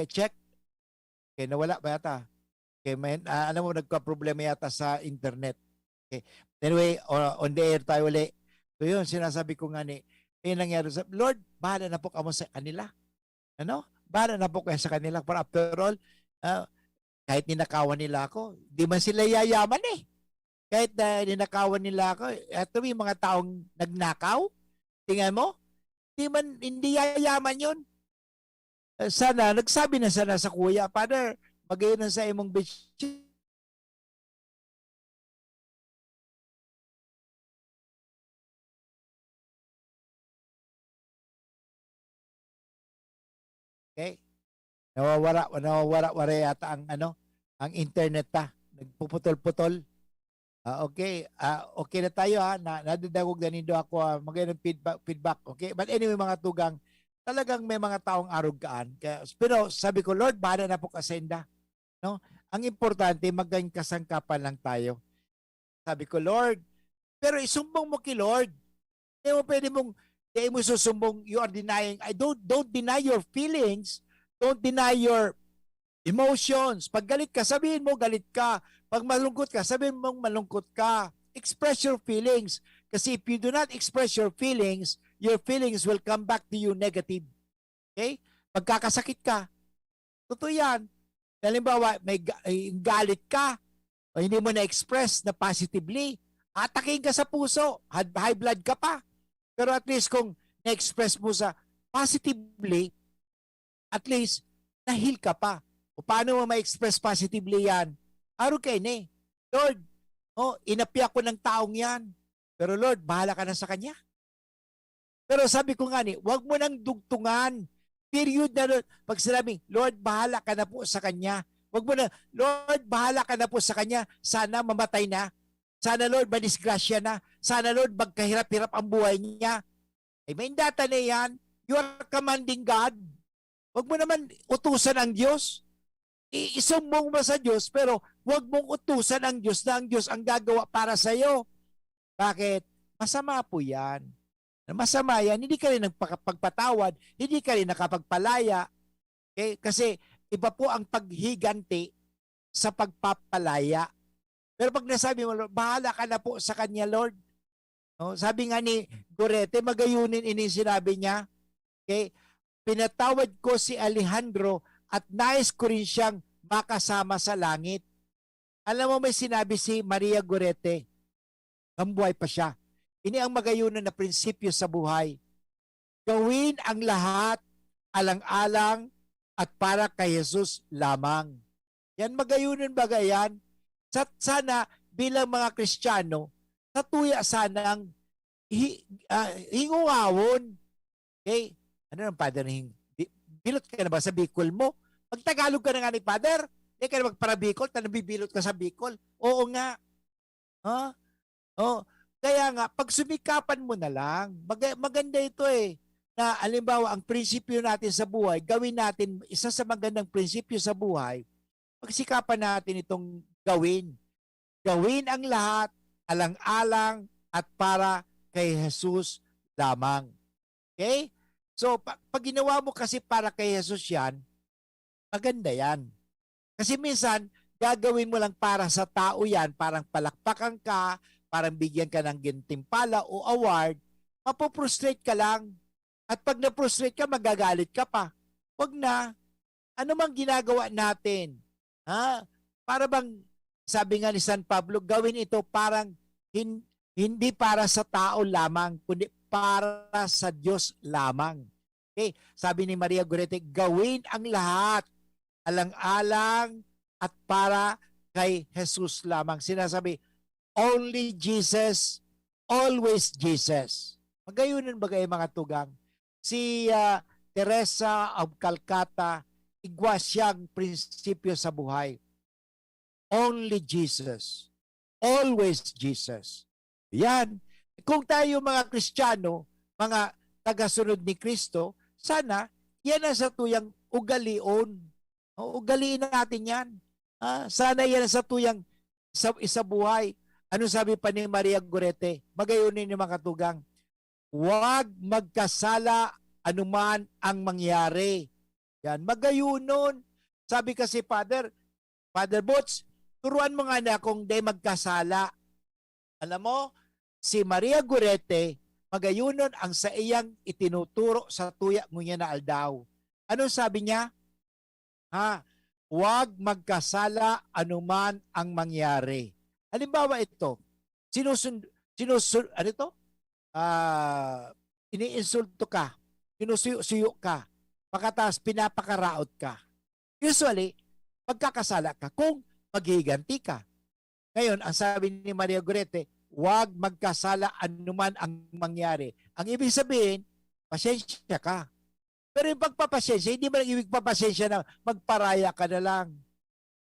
check. Okay, nawala ba yata? Okay, alam mo, nagka-problema yata sa internet. Okay. Anyway, on the air tayo ulit. So yun, sinasabi ko nga nangyari sa, Lord, bahala na po kamo sa kanila. Ano? Bahala na po kayo sa kanila. But after all, kahit ninakawan nila ako, di man sila yayaman eh. Kahit ninakawan nila ako, ito yung mga taong nagnakaw, tingnan mo, hindi yayaman yun. Sana, nagsabi na sana sa kuya, Father, magayon na sa imong bedsheet. Okay? Nawawala yata ang internet nagpuputol-putol. Okay, okay na tayo nadadagog na nindo ako magayon feedback. Okay? But anyway mga tugang, talagang may mga taong arugkaan. Pero sabi ko, Lord, bahala na po kasenda. No? Ang importante, maging kasangkapan lang tayo. Sabi ko, Lord, pero isumbong mo kay Lord. Hindi mo susumbong, you are denying. Don't deny your feelings. Don't deny your emotions. Pag galit ka, sabihin mo galit ka. Pag malungkot ka, sabihin mo malungkot ka. Express your feelings. Kasi if you do not express your feelings will come back to you negative. Okay? Pagkakasakit ka. Totoo yan. Halimbawa, may galit ka o hindi mo na-express na positively, atakin ka sa puso, high blood ka pa. Pero at least kung na-express mo sa positively, at least na-heal ka pa. O paano mo ma-express positively yan? Araw kayo ni, Lord, inapya ko ng taong yan. Pero Lord, bahala ka na sa kanya. Pero sabi ko nga ni, huwag mo nang dugtungan. Period na Lord. Pag sinabing, Lord, bahala ka na po sa kanya. Huwag mo na, Lord, bahala ka na po sa kanya. Sana mamatay na. Sana Lord, madisgrasya na. Sana Lord, magkahirap-hirap ang buhay niya. Ay, may data na yan. You are commanding God. Huwag mo naman utusan ang Diyos. Isumbong mo sa Diyos, pero huwag mong utusan ang Diyos na ang Diyos ang gagawa para sa iyo. Bakit? Masama po yan. Masama yan, hindi ka rin nagpagpatawad, hindi ka rin nakapagpalaya. Okay? Kasi iba po ang paghiganti sa pagpapalaya. Pero pag nasabi mo, bahala ka na po sa kanya, Lord. No? Sabi nga ni Gorete, magayunin ini sinabi niya. Okay? Pinatawad ko si Alejandro at nais ko rin siyang makasama sa langit. Alam mo, may sinabi si Maria Gorete, kambuhay pa siya. Ini ang magayunan na prinsipyo sa buhay. Gawin ang lahat alang-alang at para kay Jesus lamang. Yan magayunan bagay yan. Sana bilang mga Kristiyano, natuya sanang hingungawon. Okay? Ano ng Father? Bilot ka na ba sa Bicol mo? Pag Tagalog ka na nga ni Father, hindi ka na magpara Bicol, nabibilot ka sa Bicol. Oo nga. Huh? Oh, kaya nga, pag sumikapan mo na lang, maganda ito eh, na alimbawa, ang prinsipyo natin sa buhay, gawin natin, isa sa magandang prinsipyo sa buhay, pagsikapan natin itong gawin. Gawin ang lahat, alang-alang, at para kay Jesus lamang. Okay? So, pag ginawa mo kasi para kay Jesus yan, maganda yan. Kasi minsan, gagawin mo lang para sa tao yan, parang palakpakan ka, parang bigyan ka ng gintimpala o award, mapoprostrate ka lang. At pag na-prostrate ka, magagalit ka pa. Huwag na. Ano mang ginagawa natin? Ha? Para bang, sabi nga ni San Pablo, gawin ito parang hindi para sa tao lamang, kundi para sa Diyos lamang. Okay? Sabi ni Maria Gorete, gawin ang lahat, alang-alang at para kay Jesus lamang. Sinasabi, only Jesus, always Jesus. Magayunan ba kayo mga tugang? Si Teresa of Calcutta, igwa siyang prinsipyo sa buhay. Only Jesus. Always Jesus. Yan. Kung tayo mga Kristiyano, mga tagasunod ni Kristo, sana yan ang sa tuyang ugalion. Ugaliin natin yan. Sana yan ang sa tuyang isa buhay. Ano sabi pa ni Maria Gorete? Magayunin ni mga tugang. Huwag magkasala anuman ang mangyari. Yan, magayunon. Sabi kasi Father Butch, turuan mo nga na kung di magkasala. Alam mo, si Maria Gorete, magayunon ang sa iyang itinuturo sa tuya ngunya na aldaw. Ano sabi niya? Huwag magkasala anuman ang mangyari. Halimbawa ito, ano ito? Iniinsulto ka, sinusuyo ka, pagkatapos pinapakaraot ka. Usually, pagkakasala ka kung maghiganti ka. Ngayon, ang sabi ni Maria Gorete, huwag magkasala anuman ang mangyari. Ang ibig sabihin, pasensya ka. Pero yung pagpapasensya, hindi mo lang ibig papasensya na magparaya ka na lang.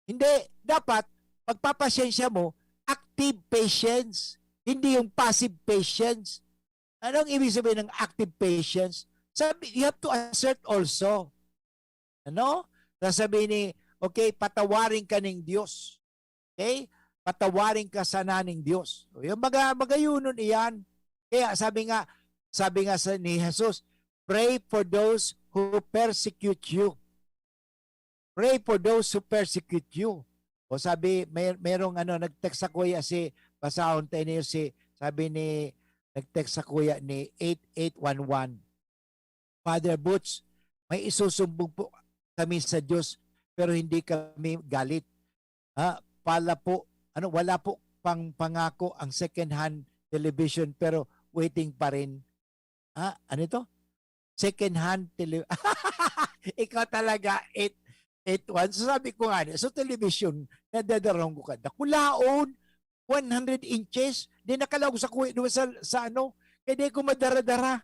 Hindi. Dapat, pagpapasensya mo, active patience, hindi yung passive patience. Anong ibig sabihin ng active patience? Sabi, you have to assert also. Ano? Sasabihin ni, okay, patawarin ka ng Diyos. Okay? Patawarin ka sana ng Diyos. Yung magayunon iyan. Kaya sabi nga ni Jesus, pray for those who persecute you. Pray for those who persecute you. O sabi, merong nag-text sa kuya si, basahon tayo niyo sabi ni, nag-text sa kuya ni 8811. Father Butch, May isusumbong po kami sa Diyos pero hindi kami galit. Wala po pangako ang second hand television pero waiting pa rin. Ano ito? Second hand television. Ikaw talaga 881. So sabi ko nga, so television, nadadarong ko ka. Kulaon, 100 inches, di nakalaw sa kuwi doon sa ano, kaya di ko madaradara.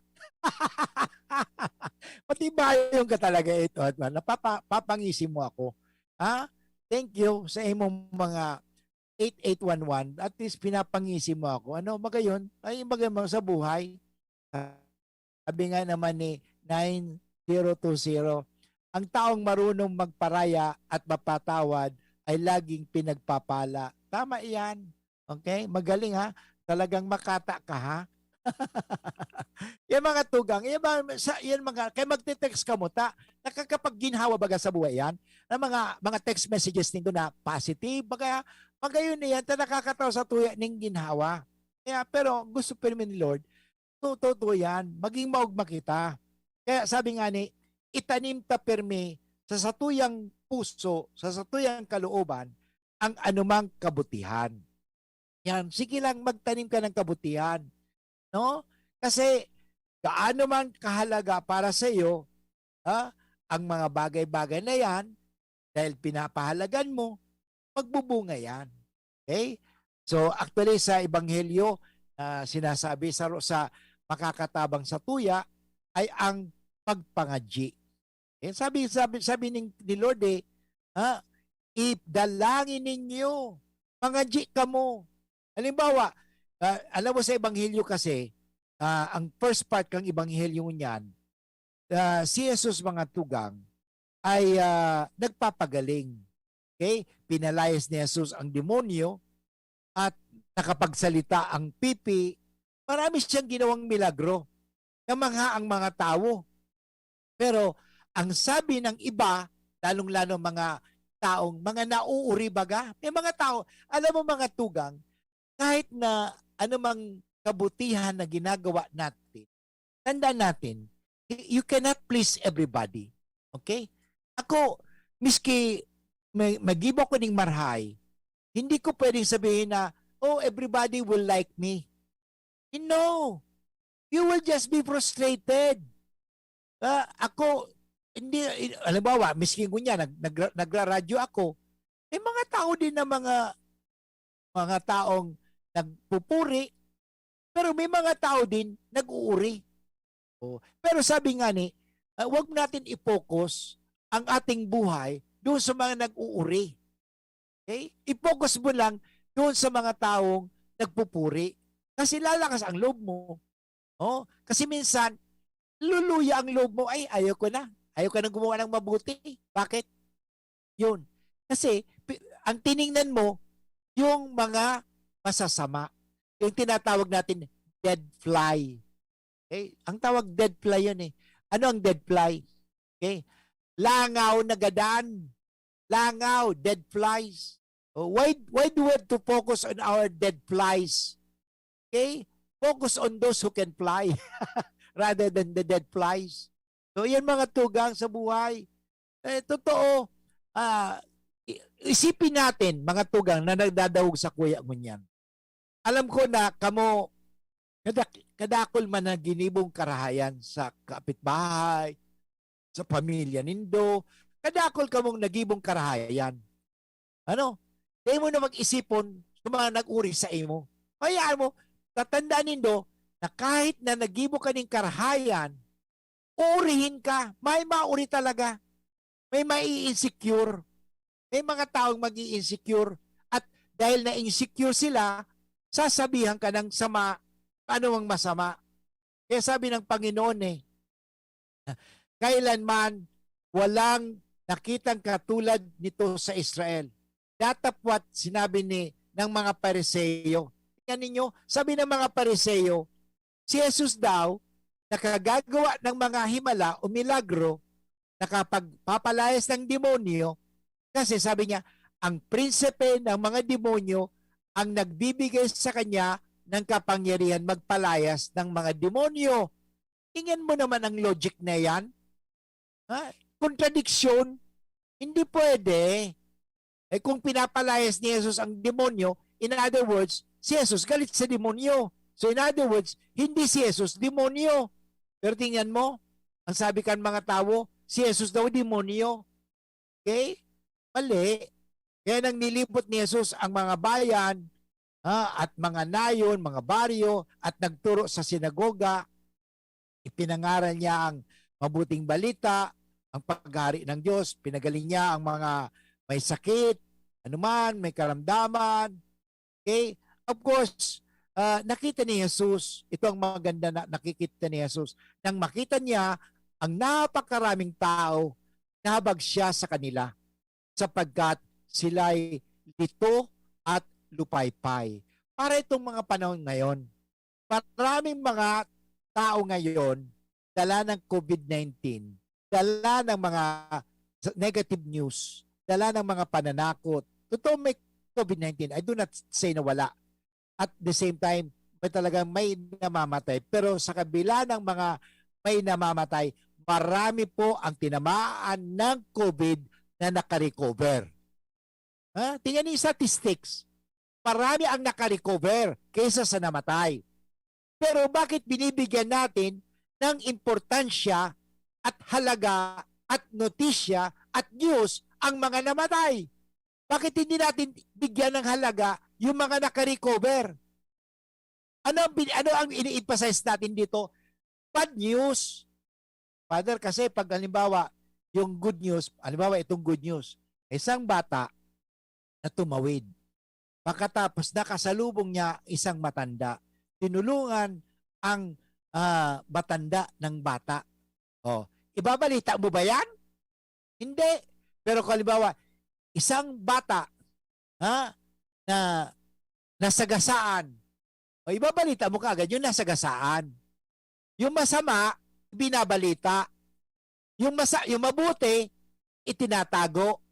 Patibayon ka talaga ito. Napapangisi mo ako. Thank you sa imong mga 8811. At least pinapangisi mo ako. Ano, magayon? Ay, magayon sa buhay. Sabi nga naman ni 9020, ang taong marunong magparaya at mapatawad ay laging pinagpapala. Tama yan. Okay? Magaling ha. Talagang makata ka ha. Yan mga tugang, yan mga, kaya magte-text ka mo, nakakapag-ginhawa baga sa buhay yan, na mga text messages nito na positive, baga yun na yan, nakakatawa sa tuya ning ginhawa. Kaya, pero gusto pa rin ni Lord, totoo yan, maging maugma kita. Kaya sabi nga ni, itanim ta permi sa satuyang puso, sa satuyang kalooban, ang anumang kabutihan. Yan, sige lang magtanim ka ng kabutihan. No? Kasi gaano man kahalaga para sa iyo ang mga bagay-bagay na yan, dahil pinapahalagan mo, magbubunga yan. Okay? So actually sa Ebanghelyo, sinasabi sa makakatabang sa tuya ay ang pagpangadyi. Sabi ni Lord idalangin ninyo, mangadyi ka mo. Halimbawa, alam mo sa Ebanghelyo kasi, ang first part ng Ebanghelyo niyan, si Jesus mga tugang ay nagpapagaling. Okay? Pinalayas ni Jesus ang demonyo at nakapagsalita ang pipi. Marami siyang ginawang milagro na ang mga tao. Pero ang sabi ng iba, lalong-lalo mga mga nauuri baga, may mga tao, alam mo mga tugang, kahit na anumang kabutihan na ginagawa natin, tandaan natin, you cannot please everybody. Okay? Ako, miski mag-give ako ng marhay, hindi ko pwedeng sabihin na, oh, everybody will like me. No. You will just be frustrated. Ako, hindi, halimbawa, miski kunya, nagra-radyo ako, may mga tao din na mga taong nagpupuri, pero may mga tao din nag-uuri. Pero sabi nga ni, wag natin i-focus ang ating buhay doon sa mga nag-uuri. Okay? I-focus mo lang doon sa mga taong nagpupuri. Kasi lalakas ang loob mo. Kasi minsan, luluya ang loob mo, ay ayaw ko na. Ayaw ka nang gumawa ng mabuti. Bakit? Yun. Kasi ang tiningnan mo, yung mga masasama. Yung tinatawag natin dead fly. Okay? Ang tawag dead fly yun eh. Ano ang dead fly? Okay? Langaw na gadan. Langaw, dead flies. Why do we have to focus on our dead flies? Okay? Focus on those who can fly rather than the dead flies. So yan mga tugang sa buhay. Totoo. Isipin natin mga tugang na nagdadawog sa kuya mo niyan. Alam ko na kamo kadakol man na ginibong karahayan sa kapitbahay, sa pamilya nindo, kadakol kamong nagibong karahayan. Ano? Di mo na mag-isipon sa mga nag-uri sa imo. Kaya mo, tatandaan nindo na kahit na nagibo ka ng karahayan, urihin ka. May mauri talaga. May mai-insecure. May mga taong mag-i-insecure. At dahil na-insecure sila, sasabihan ka ng sama, anumang masama. Kaya sabi ng Panginoon kailanman walang nakitang katulad nito sa Israel. Datapwat sinabi ng mga Pariseyo. Tingnan ninyo, sabi ng mga Pariseyo, si Jesus daw, nakagagawa ng mga himala o milagro, nakapagpapalayas ng demonyo, kasi sabi niya, ang prinsipe ng mga demonyo ang nagbibigay sa kanya ng kapangyarihan magpalayas ng mga demonyo. Tingnan mo naman ang logic na yan. Kontradiksyon. Hindi pwede. Eh kung pinapalayas ni Jesus ang demonyo, in other words, si Jesus galit sa demonyo. So in other words, hindi si Jesus demonyo. Pero tingnan mo, ang sabi kan mga tao, si Jesus daw demonyo. Okay? Mali. Kaya nang nilipot ni Jesus ang mga bayan, at mga nayon, mga baryo, at nagturo sa sinagoga, ipinangaral niya ang mabuting balita, ang paghari ng Diyos, pinagaling niya ang mga may sakit, anuman, may karamdaman. Okay? Of course, nakita ni Jesus, ito ang maganda na nakikita ni Jesus, nang makita niya ang napakaraming tao, nahabag siya sa kanila sapagkat sila'y lito at lupaypay. Para itong mga panahon ngayon, maraming mga tao ngayon dala ng COVID-19, dala ng mga negative news, dala ng mga pananakot. Totoo may COVID-19, I do not say na wala. At the same time, may namamatay. Pero sa kabila ng mga may namamatay, marami po ang tinamaan ng COVID na nakarecover. Tingnan niyo yung statistics. Marami ang nakarecover kaysa sa namatay. Pero bakit binibigyan natin ng importansya at halaga at notisya at news ang mga namatay? Bakit hindi natin bigyan ng halaga yung mga nakarecover? Ano ang ini-emphasize natin dito? Bad news. Father, kasi pag halimbawa yung good news, halimbawa itong good news, isang bata na tumawid. Pagkatapos nakasalubong niya isang matanda, tinulungan ang matanda ng bata. Ibabalita mo ba yan? Hindi. Pero kung halimbawa, isang bata na nasagasaan, ibabalita mo kaagad yung nasagasaan. Yung masama, binabalita. Yung mabuti, itinatago.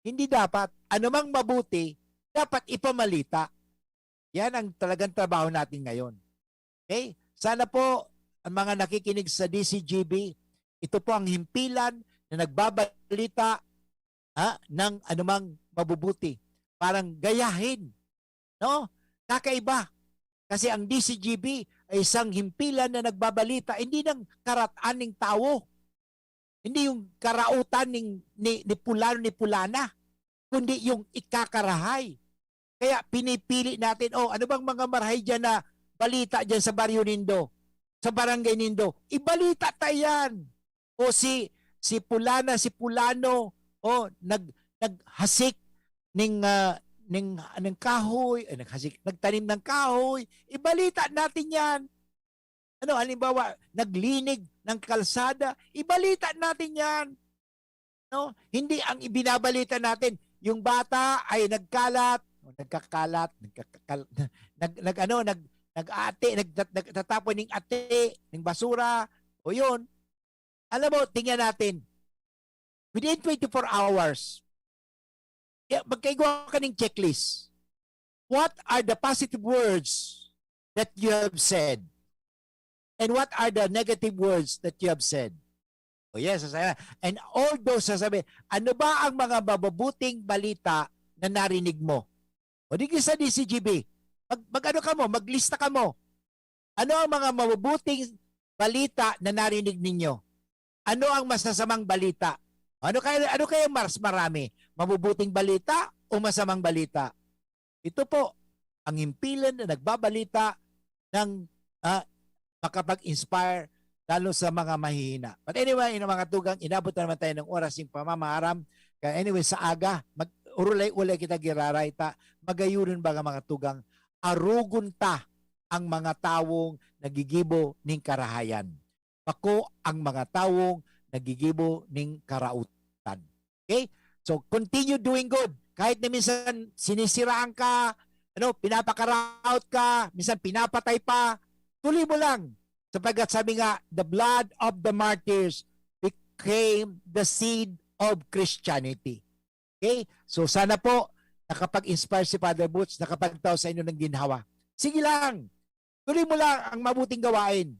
Hindi dapat. Anumang mabuti, dapat ipamalita. Yan ang talagang trabaho natin ngayon. Okay? Sana po, ang mga nakikinig sa DCGB, ito po ang himpilan na nagbabalita ng anumang mabubuti. Parang gayahin. No? Kakaiba. Kasi ang DCGB ay isang himpilan na nagbabalita, hindi ng karatan ng tao. Hindi yung karautan ni Pulano ni Pulana, kundi yung ikakarahay. Kaya pinipili natin, ano bang mga marahay dyan na balita dyan sa Baryo Nindo, sa Barangay Nindo? Ibalita tayan. O si Pulana, si Pulano, naghasik ng kahoy, nagtanim ng kahoy, ibalita natin yan. Halimbawa, naglinig ng kalsada, ibalita natin yan. No? Hindi ang ibinabalita natin, yung bata ay nagtatapon ng ate, ng basura, o yun. Alam mo, tingnan natin, within 24 hours, magkaigawa ka ng checklist. What are the positive words that you have said? And what are the negative words that you have said? Oh yes, sasabihin. And all those sasabihin, ano ba ang mga mabubuting balita na narinig mo? O di sa DCGB, maglista ka mo. Ano ang mga mabubuting balita na narinig ninyo? Ano ang masasamang balita? Ano kaya mas marami? Mabubuting balita o masamang balita? Ito po, ang himpilan na nagbabalita ng makapag-inspire lalo sa mga mahihina. But anyway, mga tugang, inabot na naman tayo ng oras yung pamamaharam. Kaya anyway, sa aga, urulay-ulay kita girarayta, magayunin ba mga tugang, arugon ta ang mga tawong nagigibo ning karahayan. Ako ang mga tawong nagigibo ning karautan. Okay? So, continue doing good. Kahit na minsan sinisiraan ka, pinapakaraut ka, minsan pinapatay pa, tuloy mo lang. Sapagkat sabi nga, the blood of the martyrs became the seed of Christianity. Okay? So sana po, nakapag-inspire si Father Butch, nakapagtaw sa inyo ng ginhawa. Sige lang. Tuloy mo lang ang mabuting gawain.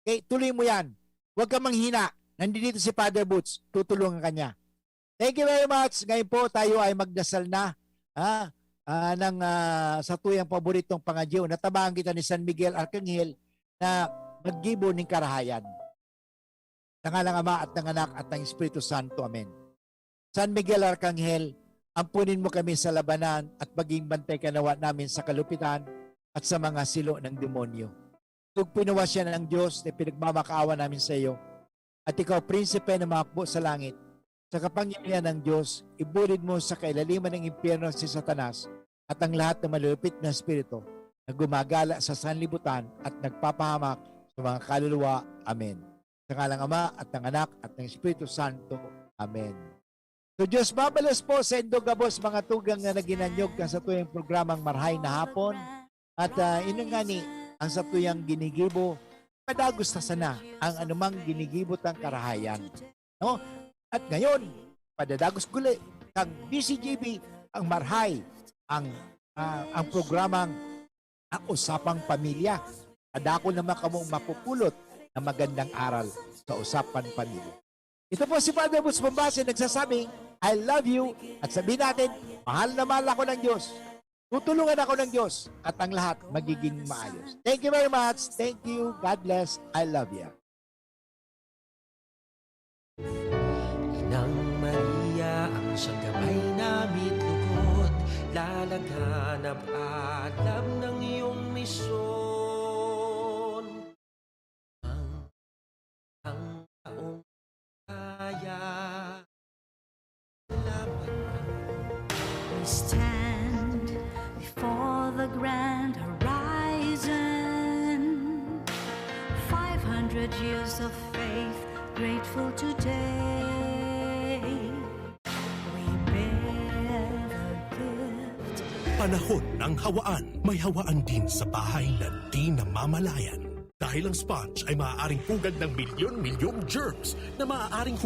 Okay? Tuloy mo yan. Huwag ka manghina. nandito si Father Boots, tutulungan ka niya. Thank you very much. Ngayon po tayo ay magdasal na sa tuyang paboritong pangadyo. Natabahan kita ni San Miguel Arcangel na maggibo ng karahayan. Sa ngalang Ama at ng Anak at ng Espiritu Santo. Amen. San Miguel Arcangel, ampunin mo kami sa labanan at maging bantay kanawa namin sa kalupitan at sa mga silo ng demonyo. Kung pinawasya ng Diyos na pinagmamakaawa namin sa iyo, at ikaw, prinsipe na makakbo sa langit, sa kapangyarihan ng Diyos, ibulid mo sa kailaliman ng impyerno si Satanas at ang lahat ng malulupit na espiritu na gumagala sa sanlibutan at nagpapahamak sa mga kaluluwa. Amen. Sa ngalang Ama at ng Anak at ng Espiritu Santo. Amen. So Diyos mabalos po sa Indogabos mga tugang na naginanyog ka sa tuyang programang Marhay na Hapon. At inungani ang sa tuyang ginigibo, padagos na sana ang anumang ginigibot ang karahayan. No? At ngayon, padadagos guli, kang BCGB, ang Marhay, ang programang ang Usapang Pamilya. Adako naman kamong mapupulot na magandang aral sa Usapan Pamilya. Ito po si Father Boots Bombase nagsasabing, I love you, at sabihin natin, mahal na mahal ako ng Diyos. Tutulungan ako ng Diyos at ang lahat magiging maayos. Thank you very much. Thank you. God bless. I love you. Inang Maria, ang sa gabay namin lugod, lalaganap alam ng iyong misyon. Ang taong kaya, salamat. We stand before the grand horizon. 500 years of faith, grateful today. We bear the gift. Panahon ng hawaan. May hawaan din sa bahay na di namamalayan. Dahil ang sponge ay maaaring pugad ng milyon-milyong germs na maaaring